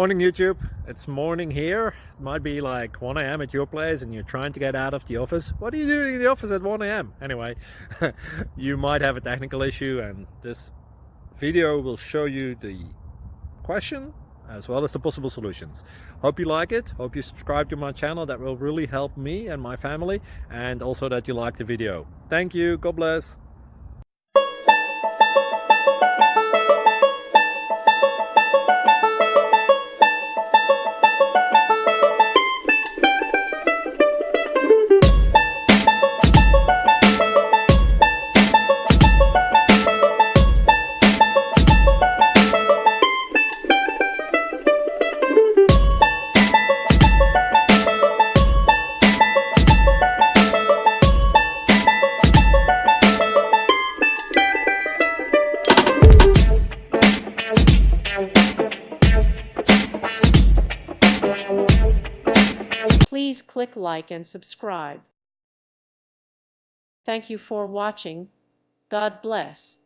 Morning YouTube, it's morning here. It might be like 1 a.m. at your place and you're trying to get out of the office. What are you doing in the office at 1 a.m.? Anyway, you might have a technical issue and this video will show you the question as well as the possible solutions. Hope you like it, hope you subscribe to my channel. That will really help me and my family, and also that you like the video. Thank you, God bless. Please click like and subscribe. Thank you for watching. God bless.